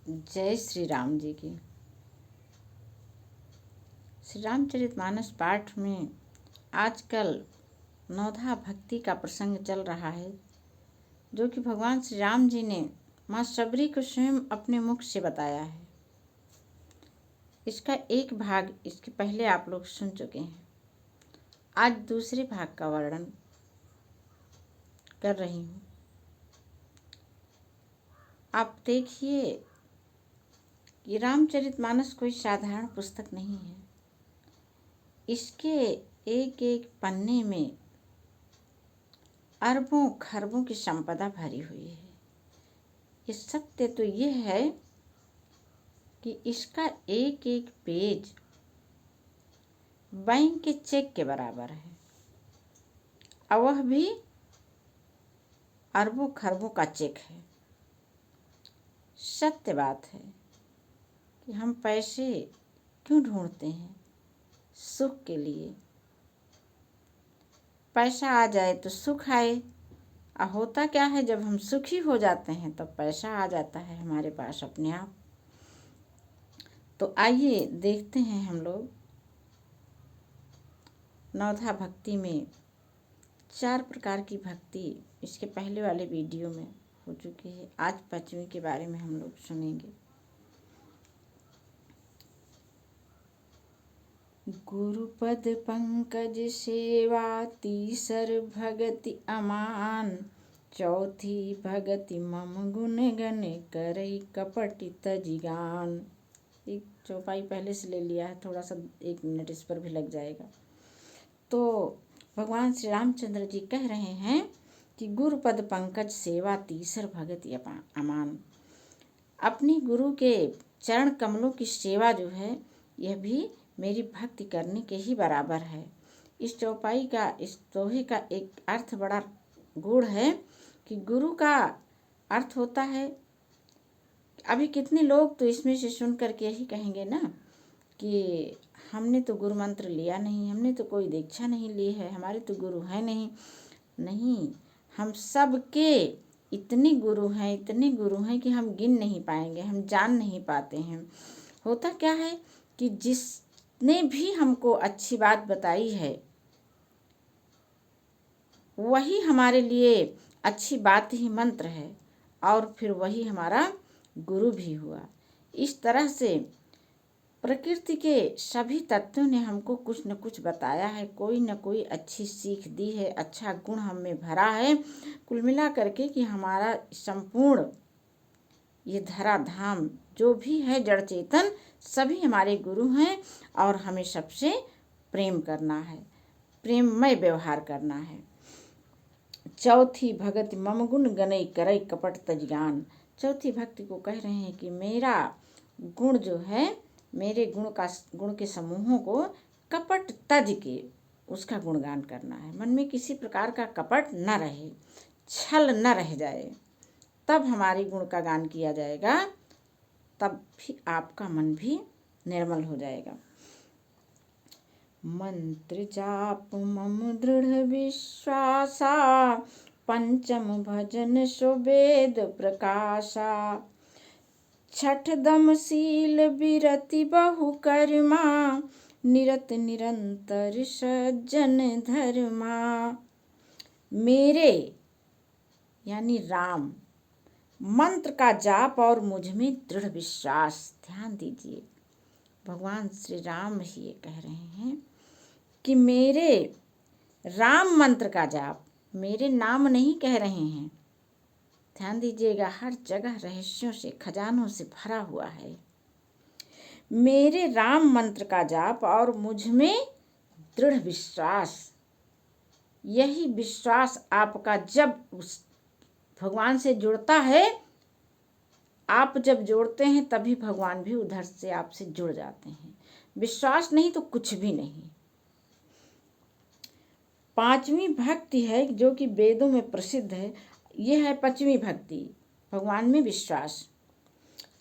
जय श्री राम जी की। श्री रामचरितमानस पाठ में आजकल नवधा भक्ति का प्रसंग चल रहा है, जो कि भगवान श्री राम जी ने माँ शबरी को स्वयं अपने मुख से बताया है। इसका एक भाग इसके पहले आप लोग सुन चुके हैं। आज दूसरे भाग का वर्णन कर रही हूँ। आप देखिए कि रामचरितमानस कोई साधारण पुस्तक नहीं है। इसके एक एक पन्ने में अरबों खरबों की संपदा भरी हुई है। ये सत्य तो ये है कि इसका एक एक पेज बैंक के चेक के बराबर है, और वह भी अरबों खरबों का चेक है। सत्य बात है कि हम पैसे क्यों ढूंढते हैं? सुख के लिए। पैसा आ जाए तो सुख आए, और होता क्या है, जब हम सुखी हो जाते हैं तब पैसा आ जाता है हमारे पास अपने आप। तो आइए देखते हैं हम लोग नवधा भक्ति में 4 प्रकार की भक्ति इसके पहले वाले वीडियो में हो चुकी है। आज 5वीं के बारे में हम लोग सुनेंगे। गुरुपद पंकज सेवा तीसर भगति अमान, चौथी भगति मम गुण गण करई कपटि तजिगान। एक चौपाई पहले से ले लिया है, थोड़ा सा 1 मिनट इस पर भी लग जाएगा। तो भगवान श्री रामचंद्र जी कह रहे हैं कि गुरुपद पंकज सेवा तीसर भगति अमान। अपनी गुरु के चरण कमलों की सेवा जो है, यह भी मेरी भक्ति करने के ही बराबर है। इस चौपाई का, इस दोहे का एक अर्थ बड़ा गूढ़ है कि गुरु का अर्थ होता है। अभी कितने लोग तो इसमें से सुन करके यही कहेंगे ना कि हमने तो गुरु मंत्र लिया नहीं, हमने तो कोई दीक्षा नहीं ली है, हमारे तो गुरु है नहीं। नहीं, हम सब के इतने गुरु हैं कि हम गिन नहीं पाएंगे, हम जान नहीं पाते हैं। होता क्या है कि जिसने भी हमको अच्छी बात बताई है, वही हमारे लिए अच्छी बात ही मंत्र है, और फिर वही हमारा गुरु भी हुआ। इस तरह से प्रकृति के सभी तत्वों ने हमको कुछ न कुछ बताया है, कोई न कोई अच्छी सीख दी है, अच्छा गुण हम में भरा है। कुल मिला करके कि हमारा संपूर्ण ये धरा धाम जो भी है, जड़ चेतन, सभी हमारे गुरु हैं, और हमें सबसे प्रेम करना है, प्रेममय व्यवहार करना है। चौथी भगति मम गुण गनई करई कपट तजगान। चौथी भक्ति को कह रहे हैं कि मेरा गुण जो है, मेरे गुण के समूहों को कपट तज के उसका गुणगान करना है। मन में किसी प्रकार का कपट न रहे, छल न रह जाए, तब हमारी गुण का गान किया जाएगा, तब भी आपका मन भी निर्मल हो जाएगा। मंत्र जाप मम दृढ़ विश्वासा, पंचम भजन सुवेद प्रकाशा, छठ दम शील विरति बहु कर्मा, निरत निरंतर सज्जन धर्मा। मेरे यानी राम मंत्र का जाप और मुझ में दृढ़ विश्वास। ध्यान दीजिए, भगवान श्री राम ही ये कह रहे हैं कि मेरे राम मंत्र का जाप, मेरे नाम नहीं कह रहे हैं। ध्यान दीजिएगा, हर जगह रहस्यों से, खजानों से भरा हुआ है। मेरे राम मंत्र का जाप और मुझ में दृढ़ विश्वास। यही विश्वास आपका जब उस भगवान से जुड़ता है, आप जब जोड़ते हैं तभी भगवान भी उधर से आपसे जुड़ जाते हैं। विश्वास नहीं तो कुछ भी नहीं। 5वीं भक्ति है जो कि वेदों में प्रसिद्ध है, यह है 5वीं भक्ति, भगवान में विश्वास।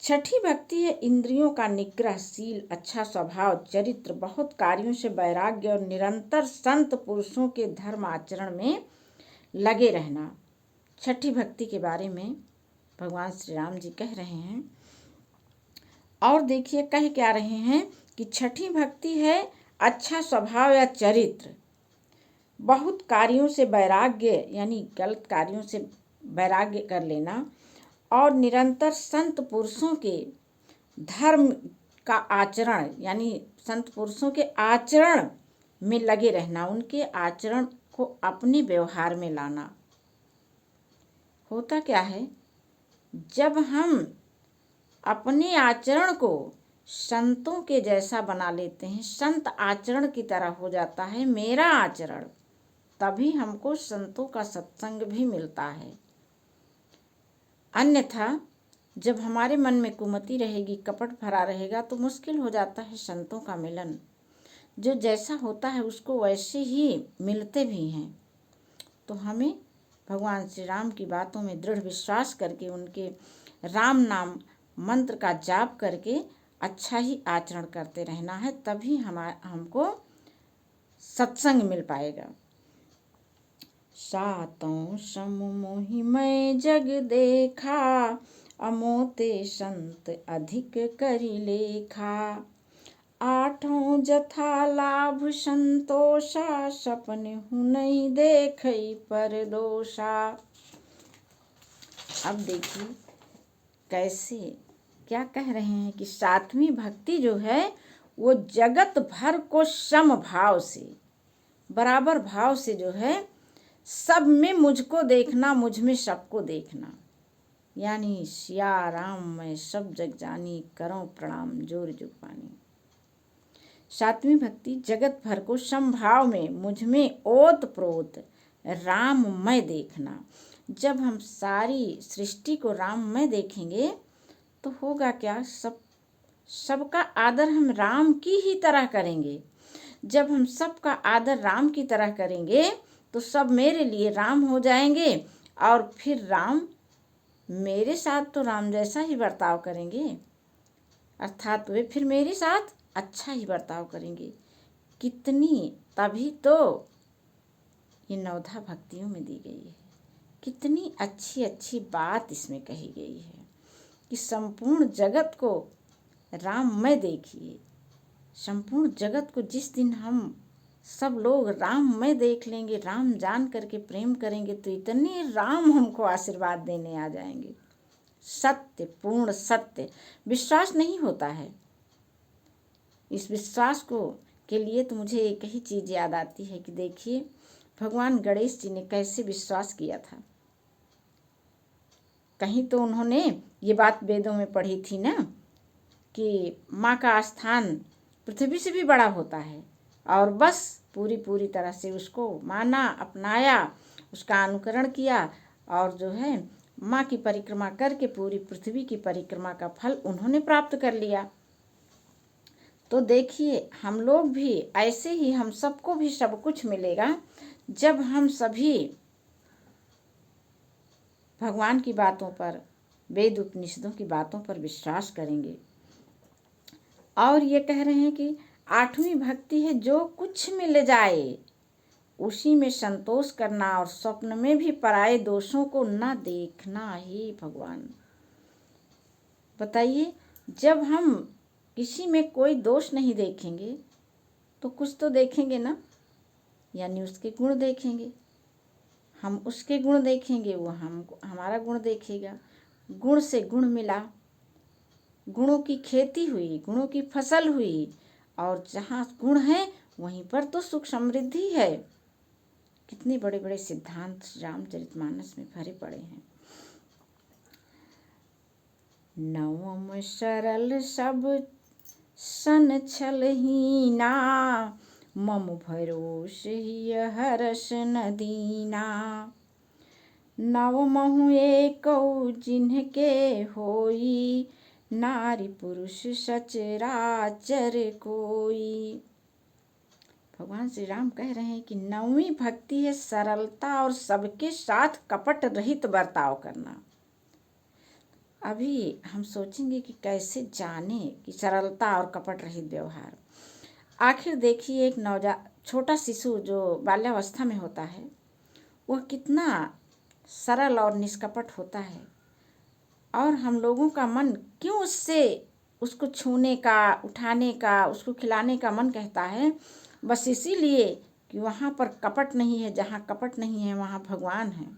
6ठी भक्ति है इंद्रियों का निग्रह, शील, अच्छा स्वभाव, चरित्र, बहुत कार्यों से वैराग्य और निरंतर संत पुरुषों के धर्म आचरण में लगे रहना। 6ठी भक्ति के बारे में भगवान श्री राम जी कह रहे हैं और देखिए कह क्या रहे हैं कि छठी भक्ति है अच्छा स्वभाव या चरित्र, बहुत कार्यों से वैराग्य यानी गलत कार्यों से वैराग्य कर लेना, और निरंतर संत पुरुषों के धर्म का आचरण यानी संत पुरुषों के आचरण में लगे रहना, उनके आचरण को अपने व्यवहार में लाना। होता क्या है, जब हम अपने आचरण को संतों के जैसा बना लेते हैं, संत आचरण की तरह हो जाता है मेरा आचरण, तभी हमको संतों का सत्संग भी मिलता है। अन्यथा जब हमारे मन में कुमति रहेगी, कपट भरा रहेगा, तो मुश्किल हो जाता है संतों का मिलन। जो जैसा होता है उसको वैसे ही मिलते भी हैं। तो हमें भगवान श्री राम की बातों में दृढ़ विश्वास करके, उनके राम नाम मंत्र का जाप करके अच्छा ही आचरण करते रहना है, तभी हमको सत्संग मिल पाएगा। सातों सम मोहि मैं जग देखा, अमोते संत अधिक करि लेखा। आठों जथा लाभ संतोषा, सपने हुनई देखई परदोषा। अब देखिए कैसे क्या कह रहे हैं कि सातवीं भक्ति जो है वो जगत भर को सम भाव से, बराबर भाव से जो है, सब में मुझको देखना, मुझ में सबको देखना, यानी सिया राम मैं सब जग जानी, करो प्रणाम जोर जुग पानी। सातवीं भक्ति जगत भर को समभाव में, मुझ में ओत प्रोत राम मैं देखना। जब हम सारी सृष्टि को राम मैं देखेंगे तो होगा क्या, सबका आदर हम राम की ही तरह करेंगे। जब हम सबका आदर राम की तरह करेंगे तो सब मेरे लिए राम हो जाएंगे, और फिर राम मेरे साथ तो राम जैसा ही बर्ताव करेंगे, अर्थात वे फिर मेरे साथ अच्छा ही बर्ताव करेंगे। कितनी, तभी तो ये नवधा भक्तियों में दी गई है, कितनी अच्छी अच्छी बात इसमें कही गई है कि संपूर्ण जगत को राममय देखिए। संपूर्ण जगत को जिस दिन हम सब लोग राममय देख लेंगे, राम जान करके प्रेम करेंगे, तो इतने राम हमको आशीर्वाद देने आ जाएंगे। सत्य, पूर्ण सत्य विश्वास नहीं होता है। इस विश्वास को के लिए तो मुझे एक ही चीज़ याद आती है कि देखिए भगवान गणेश जी ने कैसे विश्वास किया था। कहीं तो उन्होंने ये बात वेदों में पढ़ी थी ना कि माँ का स्थान पृथ्वी से भी बड़ा होता है, और बस पूरी तरह से उसको माना, अपनाया, उसका अनुकरण किया, और जो है माँ की परिक्रमा करके पूरी पृथ्वी की परिक्रमा का फल उन्होंने प्राप्त कर लिया। तो देखिए हम लोग भी ऐसे ही, हम सबको भी सब कुछ मिलेगा जब हम सभी भगवान की बातों पर, वेद उपनिषदों की बातों पर विश्वास करेंगे। और ये कह रहे हैं कि आठवीं भक्ति है जो कुछ मिल जाए उसी में संतोष करना, और स्वप्न में भी पराये दोषों को न देखना। ही भगवान बताइए, जब हम किसी में कोई दोष नहीं देखेंगे तो कुछ तो देखेंगे ना, यानी उसके गुण देखेंगे, हम उसके गुण देखेंगे, वो हमारा गुण देखेगा। गुण से गुण मिला, गुणों की खेती हुई, गुणों की फसल हुई, और जहाँ गुण है वहीं पर तो सुख समृद्धि है। कितने बड़े बड़े सिद्धांत रामचरितमानस में भरे पड़े हैं। नवम सरल सब सन छलहीना, मम भरोस ही हरस न दीना। नवमहु एकौ जिनके होई, नारी पुरुष सचराचर कोई। भगवान श्री राम कह रहे हैं कि नौवीं भक्ति है सरलता और सबके साथ कपट रहित बर्ताव करना। अभी हम सोचेंगे कि कैसे जाने कि सरलता और कपट रहित व्यवहार। आखिर देखिए एक छोटा शिशु जो बाल्यावस्था में होता है वह कितना सरल और निष्कपट होता है, और हम लोगों का मन क्यों उससे उसको छूने का, उठाने का, उसको खिलाने का मन कहता है। बस इसीलिए कि वहाँ पर कपट नहीं है। जहाँ कपट नहीं है वहाँ भगवान है।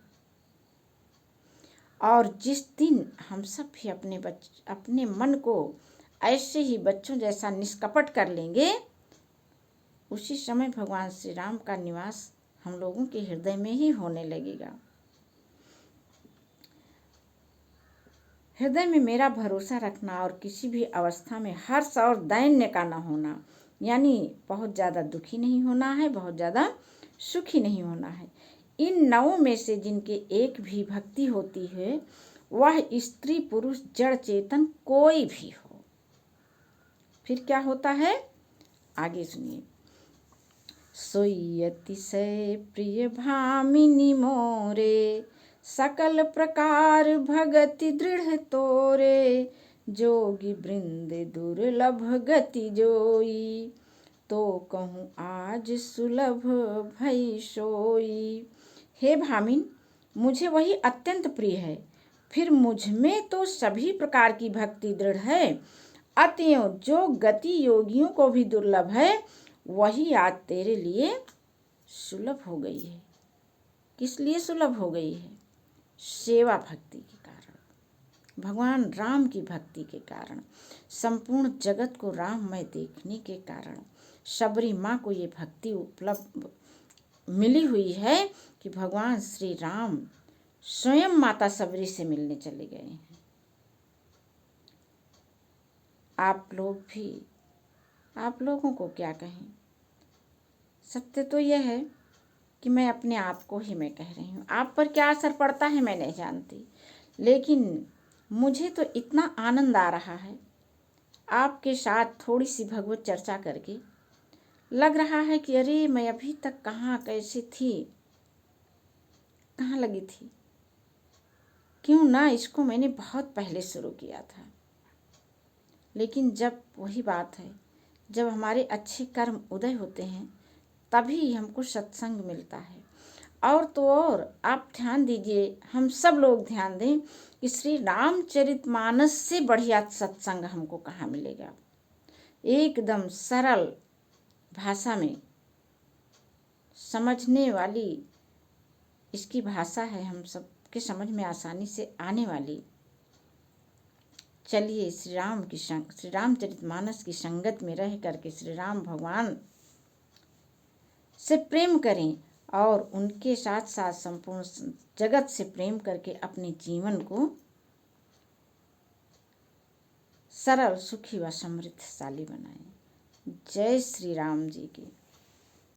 और जिस दिन हम सब भी अपने मन को ऐसे ही बच्चों जैसा निष्कपट कर लेंगे, उसी समय भगवान श्री राम का निवास हम लोगों के हृदय में ही होने लगेगा। हृदय में मेरा भरोसा रखना और किसी भी अवस्था में हर्ष और दैन्य का न होना, यानी बहुत ज़्यादा दुखी नहीं होना है, बहुत ज़्यादा सुखी नहीं होना है। इन नवों में से जिनके एक भी भक्ति होती है, वह स्त्री पुरुष जड़ चेतन कोई भी हो। फिर क्या होता है, आगे सुनिए। सोई अतिशय प्रिय भामिनी मोरे, सकल प्रकार भगति दृढ़ तोरे। जोगी वृंद दुर्लभ गति जोई, तो कहूँ आज सुलभ भई सोई। हे भामिन, मुझे वही अत्यंत प्रिय है। फिर मुझ में तो सभी प्रकार की भक्ति दृढ़ है। अतएव जो गति योगियों को भी दुर्लभ है, वही आज तेरे लिए सुलभ हो गई है। किस लिए सुलभ हो गई है? सेवा भक्ति के कारण, भगवान राम की भक्ति के कारण, संपूर्ण जगत को राममय देखने के कारण शबरी माँ को ये भक्ति उपलब्ध मिली हुई है कि भगवान श्री राम स्वयं माता शबरी से मिलने चले गए हैं। आप लोगों को क्या कहें? सत्य तो यह है कि मैं अपने आप को ही मैं कह रही हूँ। आप पर क्या असर पड़ता है मैं नहीं जानती, लेकिन मुझे तो इतना आनंद आ रहा है आपके साथ थोड़ी सी भगवत चर्चा करके। लग रहा है कि अरे मैं अभी तक कहाँ कैसी थी, कहाँ लगी थी। क्यों ना इसको मैंने बहुत पहले शुरू किया था। लेकिन जब वही बात है, जब हमारे अच्छे कर्म उदय होते हैं तभी हमको सत्संग मिलता है। और तो और आप ध्यान दीजिए, हम सब लोग ध्यान दें कि श्री रामचरितमानस से बढ़िया सत्संग हमको कहाँ मिलेगा। एकदम सरल भाषा में समझने वाली इसकी भाषा है, हम सब के समझ में आसानी से आने वाली। चलिए श्री रामचरितमानस की संगत में रह करके श्री राम भगवान से प्रेम करें और उनके साथ साथ संपूर्ण जगत से प्रेम करके अपने जीवन को सरल, सुखी व समृद्धशाली बनाएं। जय श्री राम जी की।